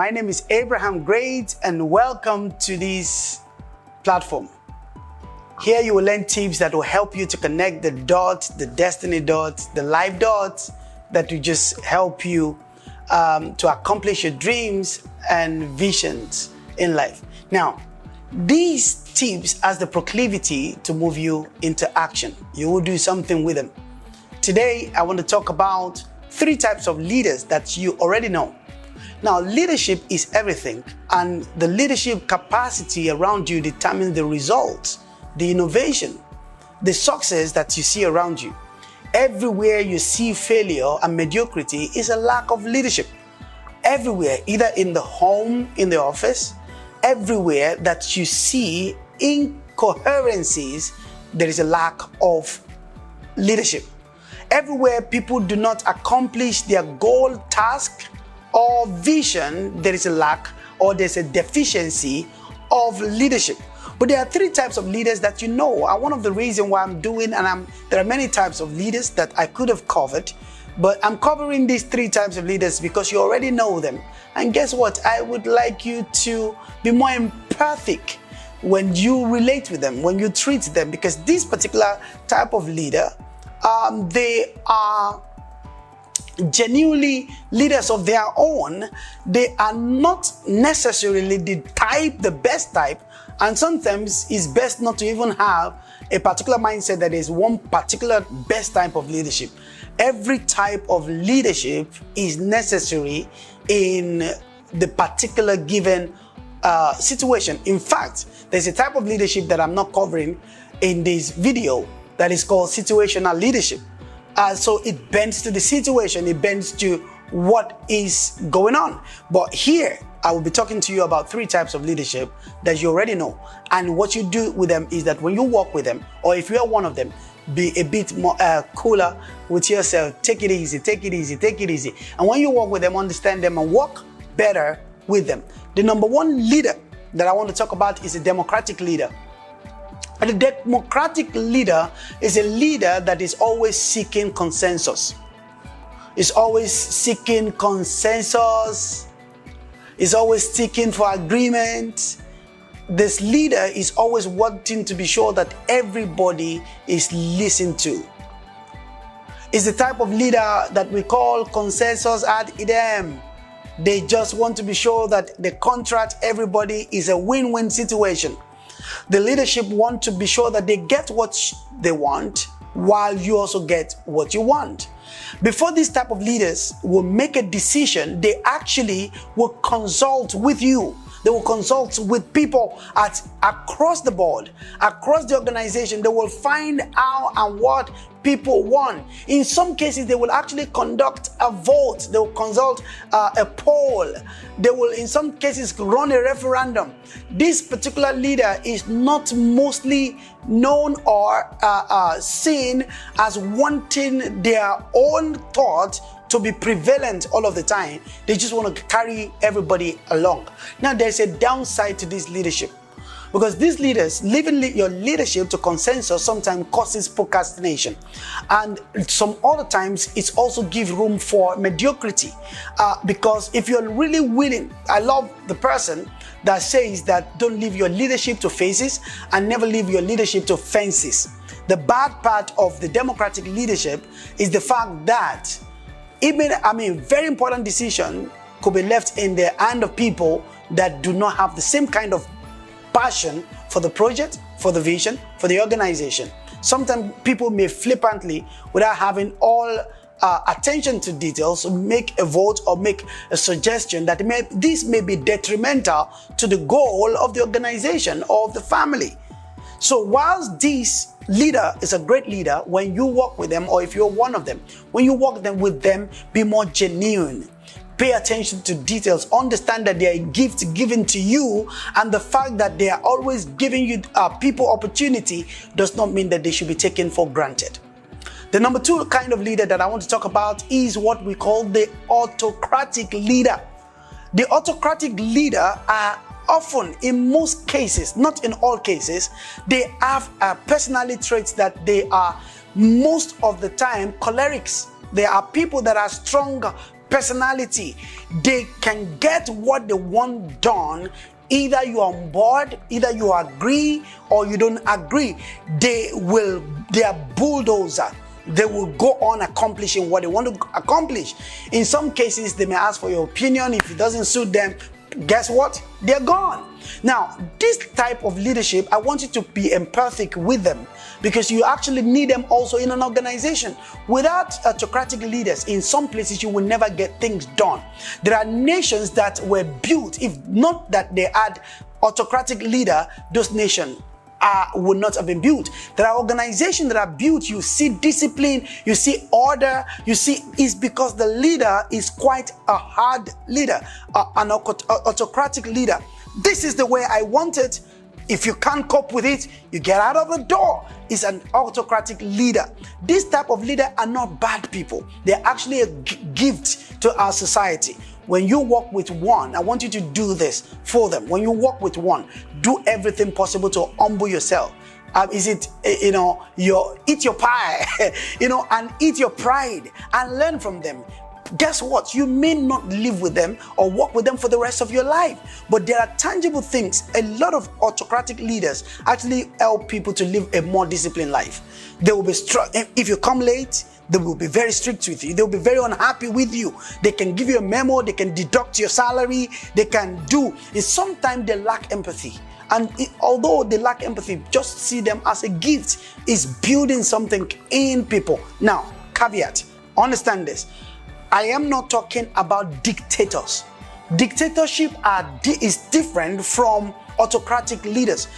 My name is Abraham Great, and welcome to this platform. Here you will learn tips that will help you to connect the dots, the destiny dots, the life dots that will just help you to accomplish your dreams and visions in life. Now, these tips has the proclivity to move you into action. You will do something with them. Today, I want to talk about 3 types of leaders that you already know. Now, leadership is everything, and the leadership capacity around you determines the results, the innovation, the success that you see around you. Everywhere you see failure and mediocrity is a lack of leadership. Everywhere, either in the home, in the office, everywhere that you see incoherencies, there is a lack of leadership. Everywhere people do not accomplish their goal, task, or vision, there is a lack or there's a deficiency of leadership. But there are 3 types of leaders that you know. And one of the reasons why I'm doing, there are many types of leaders that I could have covered, but I'm covering these 3 types of leaders because you already know them. And guess what? I would like you to be more empathic when you relate with them, when you treat them, because this particular type of leader, they are genuinely leaders of their own. They are not necessarily the best type, and sometimes it's best not to even have a particular mindset that is one particular best type of leadership. Every type of leadership is necessary in the particular given situation. In fact, there's a type of leadership that I'm not covering in this video that is called situational leadership. So it bends to the situation, it bends to what is going on. But here, I will be talking to you about 3 types of leadership that you already know. And what you do with them is that when you work with them, or if you are one of them, be a bit more cooler with yourself. Take it easy, take it easy, take it easy. And when you work with them, understand them and work better with them. The number 1 leader that I want to talk about is a democratic leader. And a democratic leader is a leader that is always seeking consensus. Is always seeking consensus. Is always seeking for agreement. This leader is always wanting to be sure that everybody is listened to. Is the type of leader that we call consensus ad idem. They just want to be sure that the contract, everybody is a win-win situation. The leadership want to be sure that they get what they want while you also get what you want. Before these type of leaders will make a decision, they actually will consult with you. They will consult with people across the board, across the organization. They will find out and what people want. In some cases, they will actually conduct a vote. They will consult a poll. They will, in some cases, run a referendum. This particular leader is not mostly known or seen as wanting their own thought to be prevalent all of the time. They just want to carry everybody along. Now, there's a downside to this leadership, because these leaders, leaving your leadership to consensus sometimes causes procrastination. And some other times, it's also give room for mediocrity. Because if you're really willing, I love the person that says that don't leave your leadership to faces and never leave your leadership to fences. The bad part of the democratic leadership is the fact that very important decision could be left in the hand of people that do not have the same kind of passion for the project, for the vision, for the organization. Sometimes people may flippantly, without having all attention to details, make a vote or make a suggestion that this may be detrimental to the goal of the organization or of the family. So whilst this leader is a great leader, when you work with them, or if you're one of them, when you work with them, be more genuine. Pay attention to details. Understand that they are a gift given to you, and the fact that they are always giving you people opportunity does not mean that they should be taken for granted. The number 2 kind of leader that I want to talk about is what we call the autocratic leader. The autocratic leader are often, in most cases, not in all cases, they have personality traits that they are most of the time cholerics. They are people that are strong personality. They can get what they want done. Either you're on board, either you agree or you don't agree. They are bulldozer. They will go on accomplishing what they want to accomplish. In some cases, they may ask for your opinion. If it doesn't suit them, guess what? They're gone. Now, this type of leadership, I want you to be empathic with them, because you actually need them also in an organization. Without autocratic leaders, in some places you will never get things done. There are nations that were built, if not that they had autocratic leader, those nations would not have been built. There are organizations that are built, you see discipline, you see order, you see it's because the leader is quite a hard leader, an autocratic leader. This is the way I want it. If you can't cope with it, you get out of the door. It's an autocratic leader. This type of leader are not bad people. They're actually a gift to our society. When you work with one, I want you to do this for them. When you work with one, do everything possible to humble yourself. Eat your pie, and eat your pride and learn from them. Guess what? You may not live with them or work with them for the rest of your life, but there are tangible things. A lot of autocratic leaders actually help people to live a more disciplined life. They will be if you come late, they will be very strict with you. They will be very unhappy with you. They can give you a memo. They can deduct your salary. They can do. Sometimes they lack empathy. And although they lack empathy, just see them as a gift. It's building something in people. Now, caveat, understand this. I am not talking about dictators. Dictatorship is different from autocratic leaders.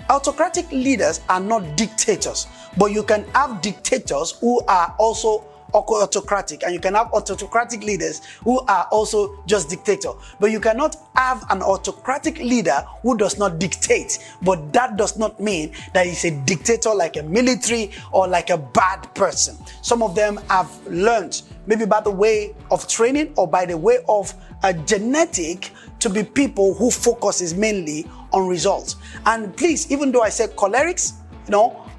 Autocratic leaders are not dictators, but you can have dictators who are also autocratic, and you can have autocratic leaders who are also just dictator. But you cannot have an autocratic leader who does not dictate. But that does not mean that he's a dictator like a military or like a bad person. Some of them have learned, maybe by the way of training or by the way of a genetic, to be people who focuses mainly on results. And please, even though I said cholerics,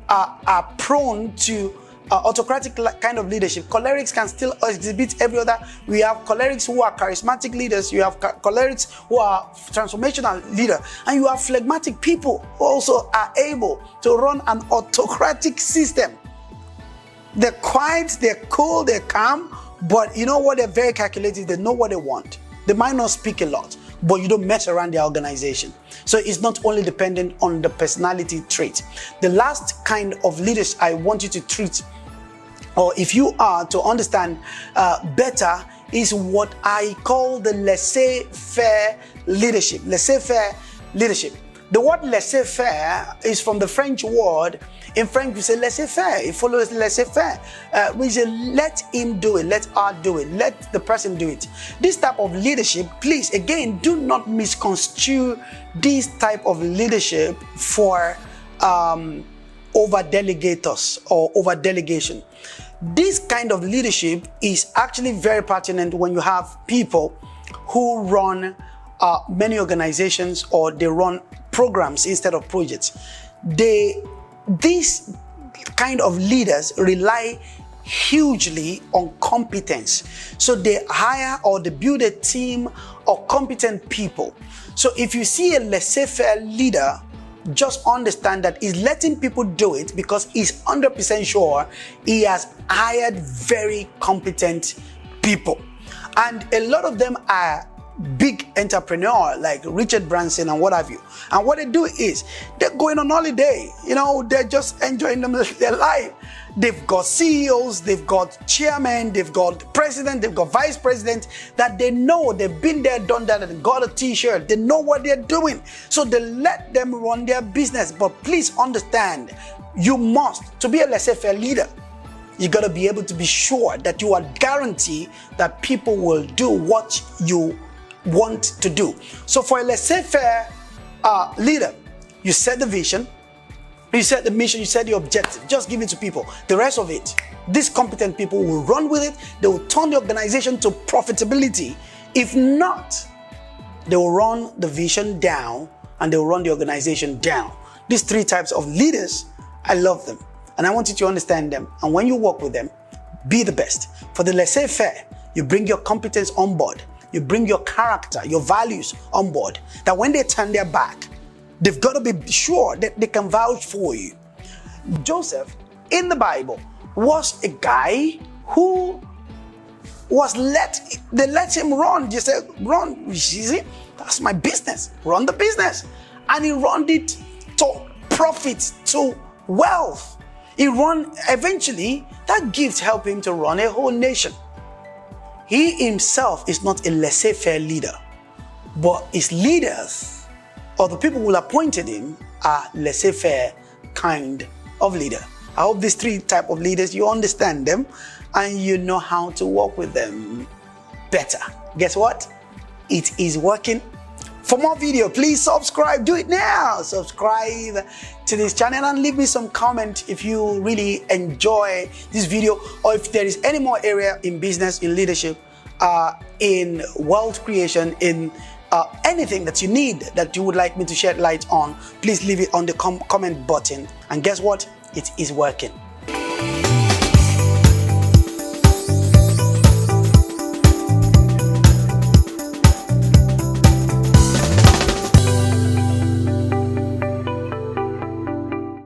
are prone to autocratic kind of leadership, cholerics can still exhibit every other. We have cholerics who are charismatic leaders, you have cholerics who are transformational leaders, and you have phlegmatic people who also are able to run an autocratic system. They're quiet, they're cool, they're calm, but you know what? They're very calculated. They know what they want. They might not speak a lot, but you don't mess around their organization. So it's not only dependent on the personality trait. The last kind of leaders I want you to treat, or if you are to understand better, is what I call the laissez-faire leadership. Laissez-faire leadership. The word laissez-faire is from the French word. In French, we say laissez-faire. It follows laissez-faire. We say let him do it, let her do it, let the person do it. This type of leadership, please, again, do not misconstrue this type of leadership for over-delegators or over-delegation. This kind of leadership is actually very pertinent when you have people who run many organizations, or they run programs instead of projects. These kind of leaders rely hugely on competence. So they hire or they build a team of competent people. So if you see a laissez-faire leader, just understand that he's letting people do it because he's 100% sure he has hired very competent people. And a lot of them are big entrepreneur like Richard Branson and what have you. And what they do is they're going on holiday. They're just enjoying their life. They've got CEOs, they've got chairmen, they've got president, they've got vice president that they know they've been there, done that, and got a t-shirt. They know what they're doing. So they let them run their business. But please understand, you must, to be a laissez-faire leader, you got to be able to be sure that you are guaranteed that people will do what you want to do. So for a laissez-faire leader, you set the vision, you set the mission, you set the objective, just give it to people. The rest of it, these competent people will run with it. They will turn the organization to profitability. If not, they will run the vision down and they will run the organization down. These three types of leaders, I love them and I want you to understand them. And when you work with them, be the best. For the laissez-faire, you bring your competence on board, you bring your character, your values on board, that when they turn their back, they've got to be sure that they can vouch for you. Joseph in the Bible was a guy who they let him run. They said, run, you see, that's my business, run the business. And he ran it to profit, to wealth. Eventually, that gift helped him to run a whole nation. He himself is not a laissez-faire leader, but his leaders, or the people who appointed him, are laissez-faire kind of leader. I hope these three types of leaders, you understand them and you know how to work with them better. Guess what? It is working. For more video, please subscribe. Do it now. Subscribe to this channel and leave me some comment if you really enjoy this video, or if there is any more area in business, in leadership, in wealth creation, in anything that you need that you would like me to shed light on. Please leave it on the comment button. And guess what? It is working.